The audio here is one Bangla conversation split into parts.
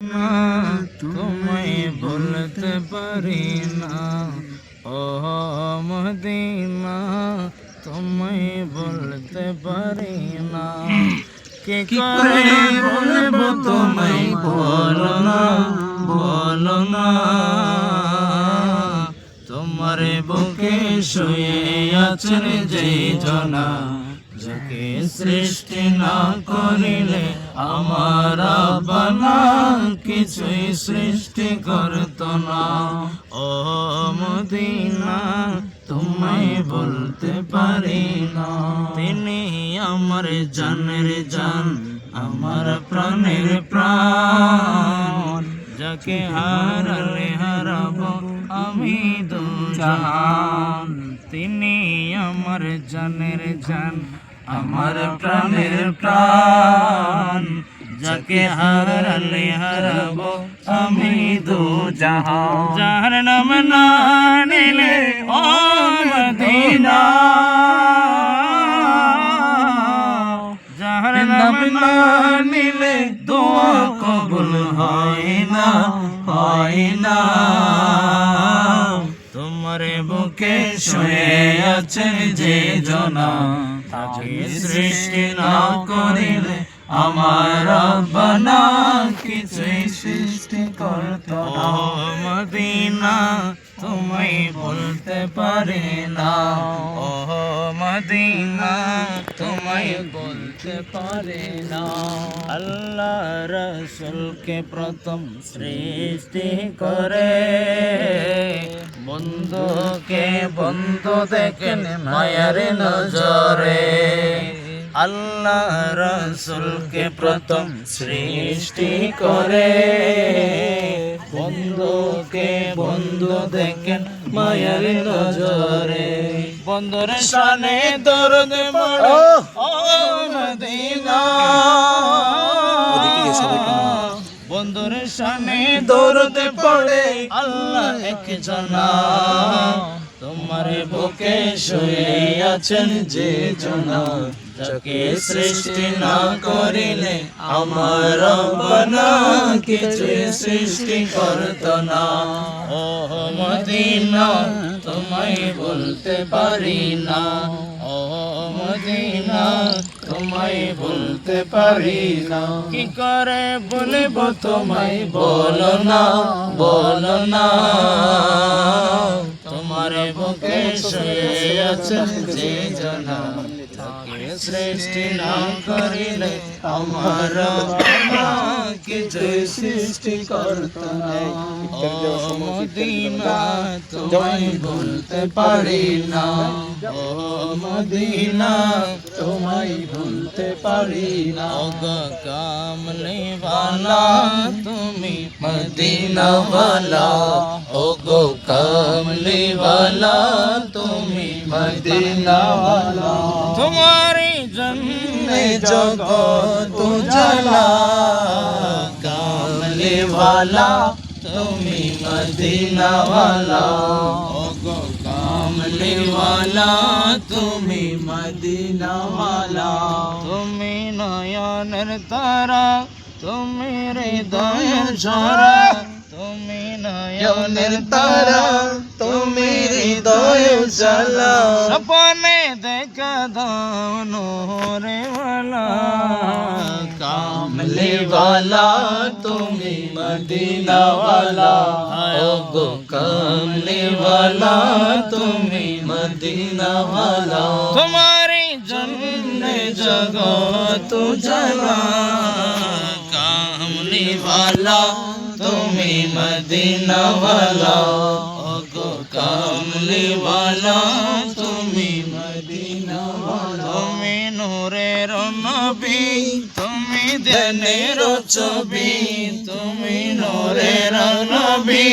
না তোমায় বলতে পারি না, ও মদিনা তোমায় বলতে পারি না। কি করে বলবো তোমায়, বলো না বলো না। তোমার বুকে শুয়ে আছেন যে জনা, যাকে সৃষ্টি না করিলে আমার বানা কিছুই সৃষ্টি করত না। ও মদিনা তোমায় বলতে পারি না। তিনি আমার জানের জান, আমার প্রাণের প্রাণ, যাকে হারালে হারাবো আমি দু জাহান। তিনি আমার জানের জান, আমার প্রাণের প্রাণ, যাকে হারালে হারাবো আমি দু জাহান। যার নাম না নিলে ও মদিনা, যার নাম না নিলে দোয়া কবুল হয় না, হয় না। তোমার বুকে শুয়ে আছে যে জনা, তাকে সৃষ্টি না করিলে আমার বানা কিছুই সৃষ্টি করত না। ও মদিনা তোমায় বলতে পারি না, ও মদিনা তোমায় বলতে পারি না। আল্লাহ রসুলকে প্রথম সৃষ্টি করে, বন্ধুকে বন্ধু দেখেন মায়ার নজরে। আল্লাহ রসুলকে প্রথম সৃষ্টি করে, বন্ধুকে বন্ধু দেখেন মায়ার নজরে। বন্ধুর শানে দরদ পড়ে ও মদিনা, বন্ধুর শানে দরদ পড়ে আল্লাহ এক জনা। তোমার বুকে শুয়ে আছেন যে জনা, যাকে সৃষ্টি না করিলে আমার বানা কিছু সৃষ্টি করত না। ও মদিনা তোমায় বলতে পারি না, ও মদিনা তোমায় বলতে পারি না। কি করে বলবো তোমায়, বলো না বলো না। তোমার বুকে শুয়ে আছেন যে জনা, তাকে সৃষ্টি না করিলে আমার কিছু সৃষ্টি করত না। ও মদিনা তোমায় বলতে পারি না, ও মদিনা তোমায় বলতে পারি না। ওগো কামলি ওয়ালা তুমি মদিনা ওয়ালা, ওগো কামলি ওয়ালা তুমি মদিনা ওয়ালা। তোমারি জন্নে জগত উজালা, কামলি ওয়ালা তুমি মদিনা ওয়ালা, ওগো কামলি ওয়ালা তুমি মদিনা ওয়ালা। তুমি নয়নের তারা, তুমি হৃদয়ের ঝরা, তুমি নয়নের তারা, তুমি হৃদয়ের জ্বালা। সপনে দেখা দাও নূরে ওয়ালা, কামলি ওয়ালা তুমি মদিনা ওয়ালা, ওগো কামলি ওয়ালা তুমি মদিনা ওয়ালা। তোমারি জন্নে জগত উজালা, কামলি ওয়ালা তুমি মদিনা ওয়ালা, ওগো কামলি ওয়ালা তুমি মদিনা ওয়ালা। তুমি নূরের নবী, তুমি ধ্যানের ছবি, তুমি নূরের নবী,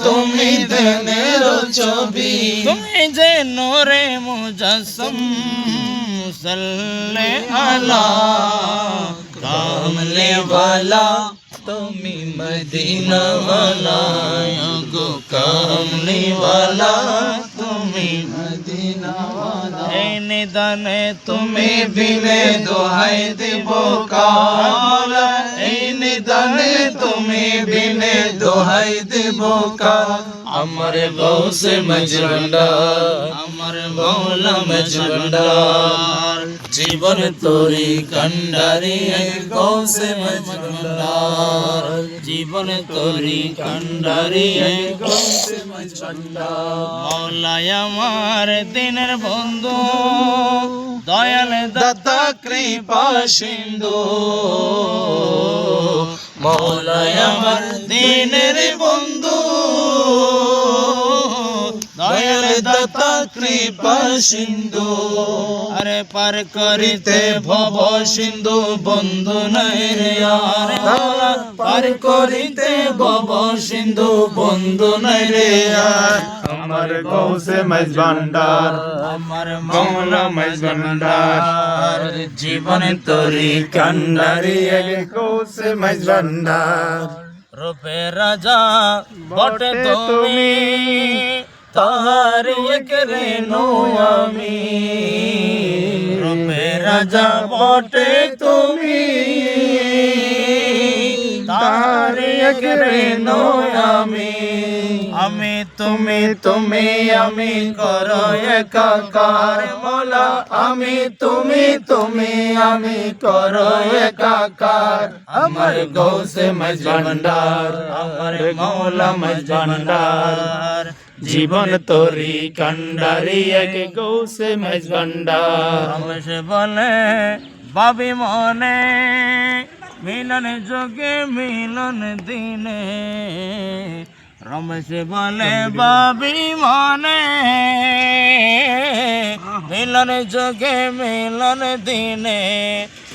তুমি ধ্যানের ছবি। তুমি যে নূরে মুজাসসম, সাল্লে আলা কামলি ওয়ালা তুমি মদিনা ওয়ালা, ওগো কামলি ওয়ালা তুমি মদিনা ওয়ালা। এই নিদানে তুমি বিনে দোহাই দেব কামলা, এই নিদানে ময়দানে তুমি বিনে দোহাই দেব কার আমার গৌসে মজভান্ডার আমার মৌলা মজভান্ডার জীবন তোরি কান্ডারি গৌসে মজভান্ডার জীবন তোরি কান্ডারি গৌসে মজভান্ডার মৌলা আমার দিনের বন্ধু দয়াল দাতা কৃপা সিন্ধু মৌলা আমার দিনের বন্ধু দয়াল দাতা কৃপা সিন্ধু আরে পার করিতে ভব সিন্ধু বন্ধু নাই রে আর পার করিতে ভব সিন্ধু বন্ধু নাই রে আর আমার গৌসে মজভান্ডার আমার মৌলা মজভান্ডার জীবন তোরি কান্ডারি গৌসে মজভান্ডার রূপে রাজা বটে তুমি তাহার একরে নো আমি রূপে রাজা বটে তুমি তাহার একরে নো আমি আমি তুমি তুমি আমি করো একাকার মোলা আমি তুমি তুমি আমি করো একাকার আমার গৌসে মজভান্ডার আমার মৌলা মজভান্ডার জীবন তোরি কান্ডারি এক গৌসে মজভান্ডার রমেশ বলে বাবি মনে মিলন যোগে মিলন দিনে রমেশ বলে বাবি মনে মিলন যোগে মিলন দিনে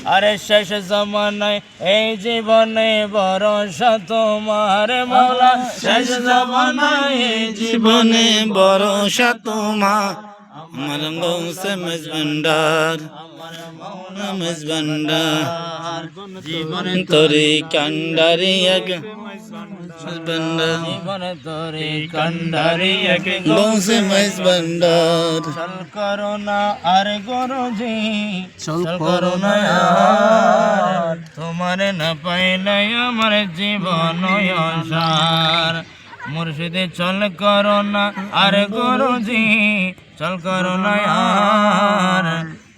আরে শেষ জমানায় এই জীবনে ভরসা তোমার মৌলা শেষ জমানায় এই জীবনে ভরসা তোমার আমার গৌসে মজভান্ডার আমার মৌলা মজভান্ডার জীবন তোরি কান্ডারি এক জীবন তোরি কান্ডারি এক গৌসে মজভান্ডার চল করো না আর গুরুজি চল করো না আর তোমার না পাইলে আমার জীবন অসার মুর্শিদে চল করো না আর গুরুজি চল করো না আর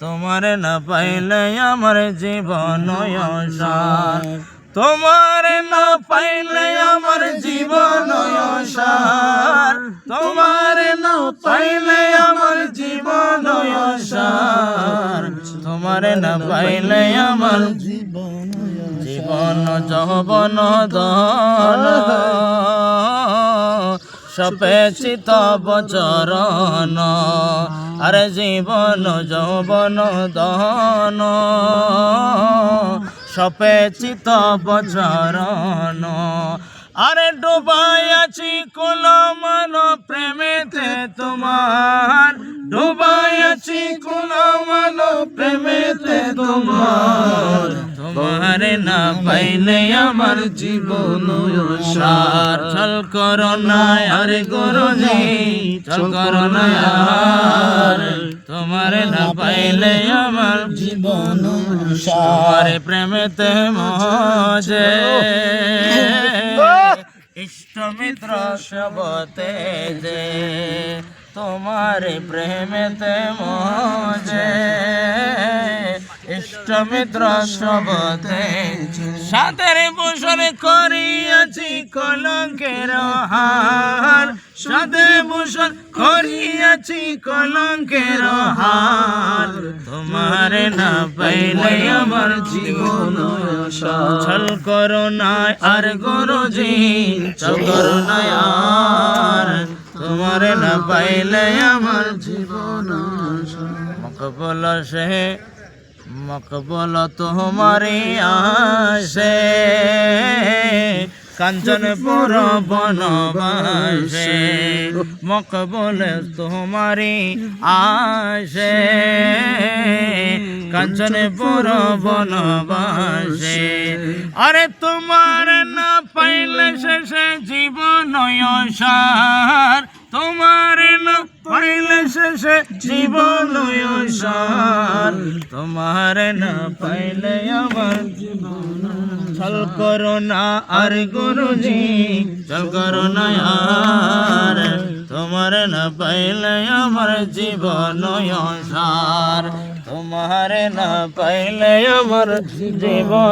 তোমার না পাইলে আমার জীবন অসার তোমার না পাইলে আমার জীবন অসার তোমার না পাইলে আমার জীবন অসার তোমার না পাইলে আমার জীবন যৌবন দন সপেচিত বচরণ আরে জীবন যৌবন দন সপেচিত বচরণ আরে ডুবাই আছি কুলমান প্রেমেতে তোমার ডুবাই আছি কুলমান প্রেমেতে তোমার তোমার না পাইলে আমার জীবন সার চল করো না আরে গুরুজি চল করো না আর তোমার না পাইলে আমার জীবন সার প্রেমেতে মজে ইষ্ট মিত্র সবতে যে তোমার প্রেমেতে মজে ইষ্ট মিত্র সবতে সাতের বছর করিয়াছি কলঙ্কের হার সাতের বছর করিয়াছি কলঙ্কের হার তোমার না পাইলে আমার জীবন ছল করো না আর গুরুজি চল করো না আর তোমার না পাইলে আমার জীবন মকবল সে মকবল তোমারে আসে কাঞ্চনপুর বনবাসে মকবল তোমারে আসে কাঞ্চনপুর বনবাসে আরে তোমার না পাইলে শেষে জীবন সার তোমার না পাইলে শেষে জীবন সার, তোমার না পাইলে আমার চল করো না আর গুরুজি, চল করো না আর, তোমার না পাইলে আমার জীবন সার, তোমার না পাইলে আমার জীবন